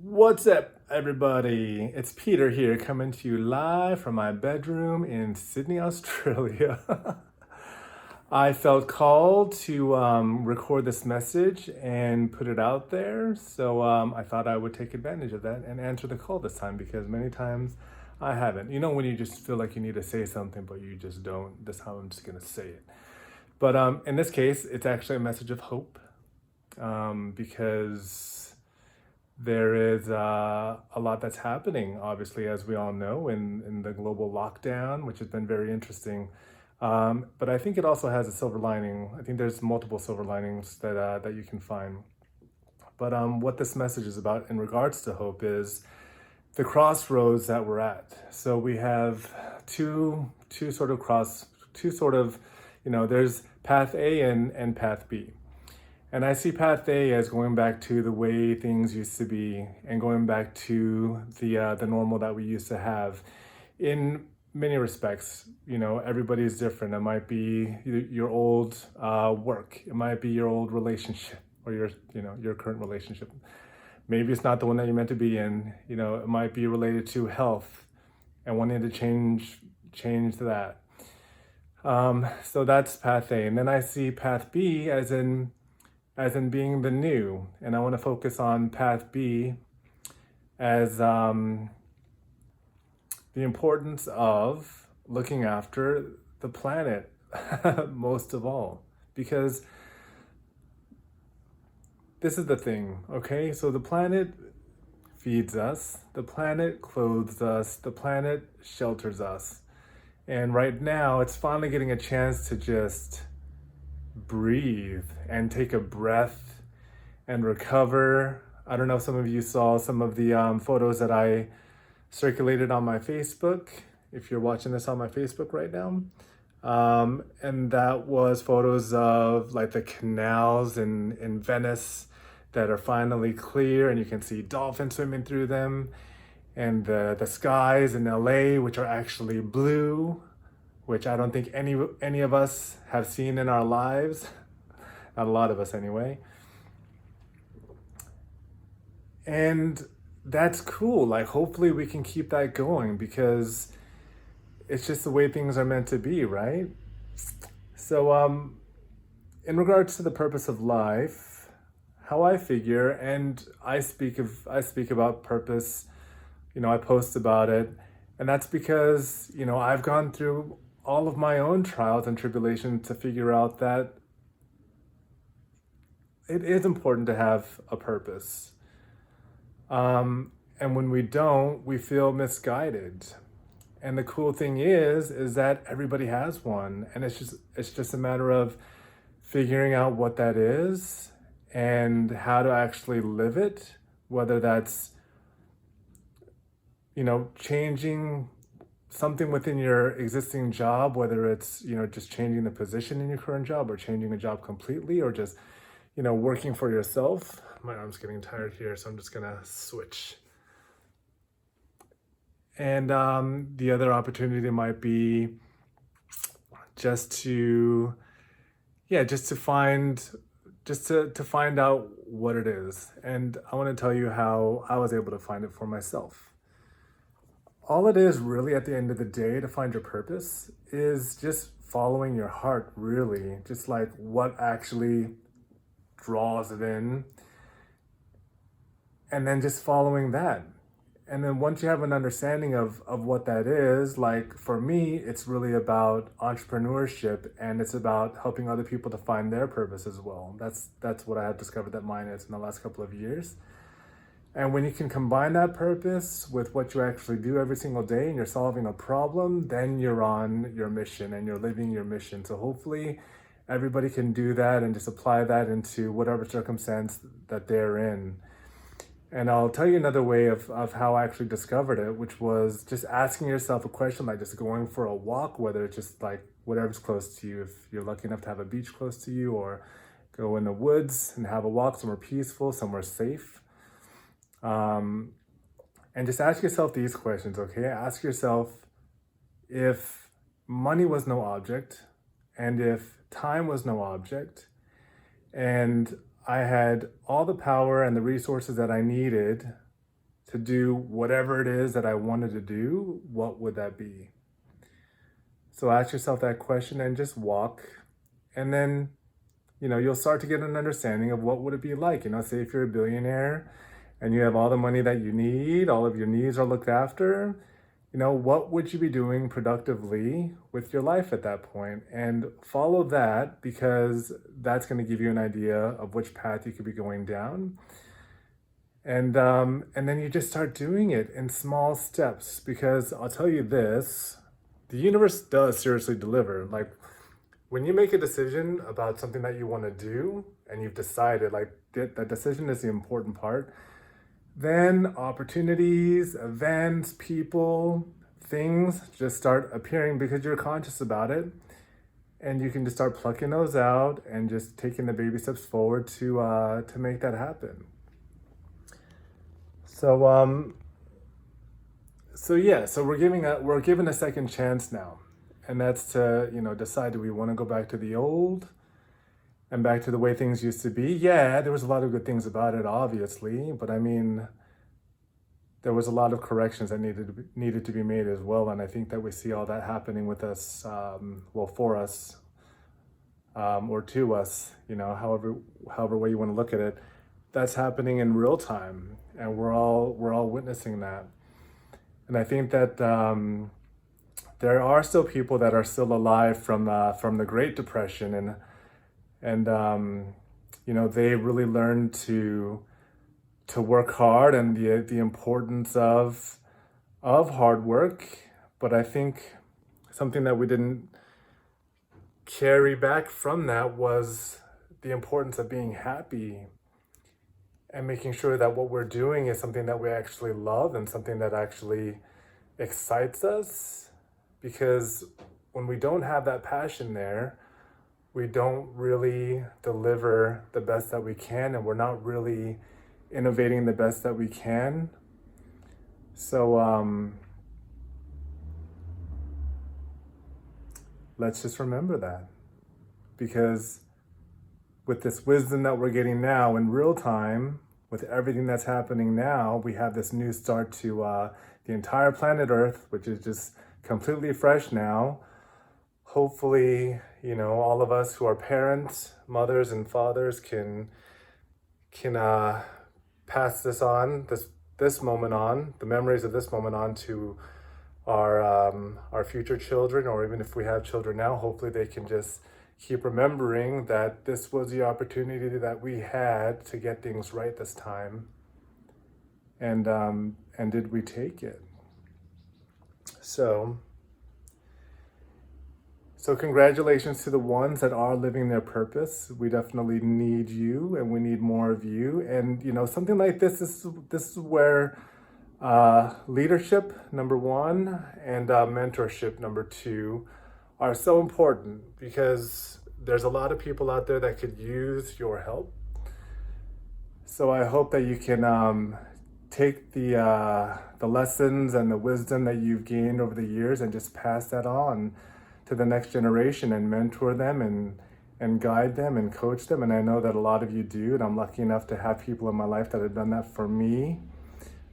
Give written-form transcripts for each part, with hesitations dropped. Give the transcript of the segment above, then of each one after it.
What's up, everybody? It's Peter here coming to you live from my bedroom in Sydney, Australia. I felt called to record this message and put it out there, so I thought I would take advantage of that and answer the call this time because many times I haven't. You know, when you just feel like you need to say something, but you just don't, this time I'm just gonna say it. But in this case, it's actually a message of hope because there is a lot that's happening, obviously, as we all know, in the global lockdown, which has been very interesting. But I think it also has a silver lining. I think there's multiple silver linings that you can find. But what this message is about in regards to hope is the crossroads that we're at. So we have two sort of there's path A and path B. And I see path A as going back to the way things used to be and going back to the normal that we used to have. In many respects, you know, everybody is different. It might be your old work. It might be your old relationship or your current relationship. Maybe it's not the one that you're meant to be in. You know, it might be related to health and wanting to change that. So that's path A. And then I see path B as in being the new. And I want to focus on path B as the importance of looking after the planet most of all. Because this is the thing, okay? So the planet feeds us, the planet clothes us, the planet shelters us. And right now, it's finally getting a chance to just breathe and take a breath and recover. I don't know if some of you saw some of the photos that I circulated on my Facebook, if you're watching this on my Facebook right now. And that was photos of like the canals in Venice that are finally clear and you can see dolphins swimming through them, and the skies in LA, which are actually blue, which I don't think any of us have seen in our lives. Not a lot of us anyway. And that's cool. Like, hopefully we can keep that going because it's just the way things are meant to be, right? So in regards to the purpose of life, how I figure, and I speak about purpose, you know, I post about it, and that's because, you know, I've gone through all of my own trials and tribulations to figure out that it is important to have a purpose. And when we don't, we feel misguided. And the cool thing is that everybody has one, and it's just a matter of figuring out what that is and how to actually live it, whether that's, you know, changing something within your existing job, whether it's, you know, just changing the position in your current job or changing a job completely or just, you know, working for yourself. My arm's getting tired here, so I'm just gonna switch. And the other opportunity might be just to, yeah, just to find out what it is. And I want to tell you how I was able to find it for myself. All it is really at the end of the day to find your purpose is just following your heart, really. Just like what actually draws it in. And then just following that. And then once you have an understanding of what that is, like for me, it's really about entrepreneurship and it's about helping other people to find their purpose as well. That's what I have discovered that mine is in the last couple of years. And when you can combine that purpose with what you actually do every single day and you're solving a problem, then you're on your mission and you're living your mission. So hopefully everybody can do that and just apply that into whatever circumstance that they're in. And I'll tell you another way of how I actually discovered it, which was just asking yourself a question, like just going for a walk, whether it's just like whatever's close to you, if you're lucky enough to have a beach close to you, or go in the woods and have a walk somewhere peaceful, somewhere safe. And just ask yourself these questions, okay? Ask yourself, if money was no object, and if time was no object, and I had all the power and the resources that I needed to do whatever it is that I wanted to do, what would that be? So ask yourself that question and just walk. And then, you'll start to get an understanding of what would it be like. Say if you're a billionaire and you have all the money that you need, all of your needs are looked after, what would you be doing productively with your life at that point? And follow that, because that's going to give you an idea of which path you could be going down. And then you just start doing it in small steps, because I'll tell you this, the universe does seriously deliver. Like, when you make a decision about something that you want to do and you've decided, like, that decision is the important part, then opportunities, events, people, things just start appearing because you're conscious about it. And you can just start plucking those out and just taking the baby steps forward to make that happen. So we're given a second chance now, and that's to decide, do we want to go back to the old and back to the way things used to be? Yeah, there was a lot of good things about it, obviously, but I mean, there was a lot of corrections that needed to be made as well, and I think that we see all that happening with us, for us, or to us, however way you want to look at it. That's happening in real time, and we're all witnessing that. And I think that there are still people that are still alive from the Great Depression, and they really learned to work hard, and the importance of hard work. But I think something that we didn't carry back from that was the importance of being happy and making sure that what we're doing is something that we actually love and something that actually excites us. Because when we don't have that passion there, we don't really deliver the best that we can, and we're not really innovating the best that we can. So let's just remember that, because with this wisdom that we're getting now in real time, with everything that's happening now, we have this new start to the entire planet Earth, which is just completely fresh now. Hopefully, all of us who are parents, mothers, and fathers can pass this moment on, the memories of this moment on to our future children, or even if we have children now, hopefully they can just keep remembering that this was the opportunity that we had to get things right this time, and did we take it? So congratulations to the ones that are living their purpose. We definitely need you, and we need more of you. And something like this is where leadership, number one, and mentorship, number two, are so important, because there's a lot of people out there that could use your help. So I hope that you can take the lessons and the wisdom that you've gained over the years and just pass that on to the next generation and mentor them and guide them and coach them. And I know that a lot of you do, and I'm lucky enough to have people in my life that have done that for me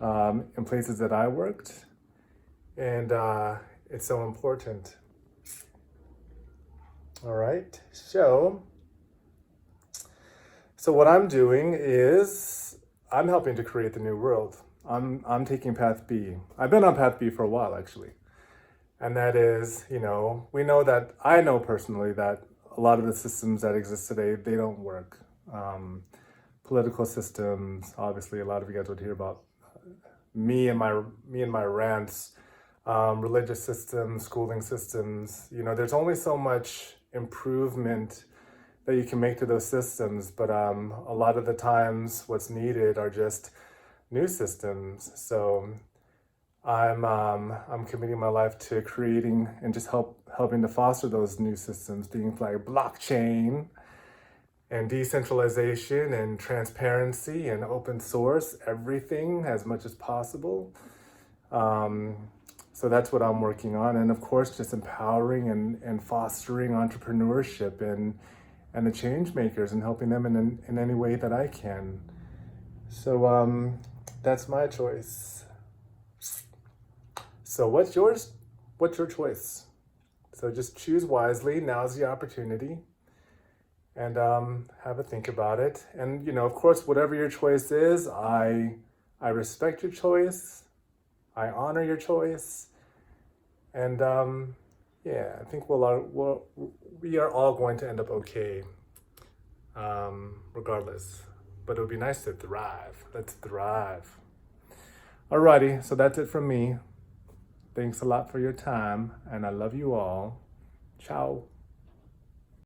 in places that I worked. And it's so important. All right, so what I'm doing is I'm helping to create the new world. I'm taking path B. I've been on path B for a while, actually. And that is, I know personally that a lot of the systems that exist today, they don't work. Political systems, obviously a lot of you guys would hear about me and my rants. Religious systems, schooling systems, there's only so much improvement that you can make to those systems, but a lot of the times what's needed are just new systems. So I'm committing my life to creating and just helping to foster those new systems, things like blockchain and decentralization and transparency and open source, everything as much as possible. So that's what I'm working on. And of course, just empowering and fostering entrepreneurship and the change makers and helping them in any way that I can. So That's my choice. So what's yours? What's your choice? So just choose wisely. Now's the opportunity. And have a think about it. And of course, whatever your choice is, I respect your choice. I honor your choice. And yeah, I think we are all going to end up okay, regardless. But it would be nice to thrive. Let's thrive. Alrighty, so that's it from me. Thanks a lot for your time, and I love you all. Ciao.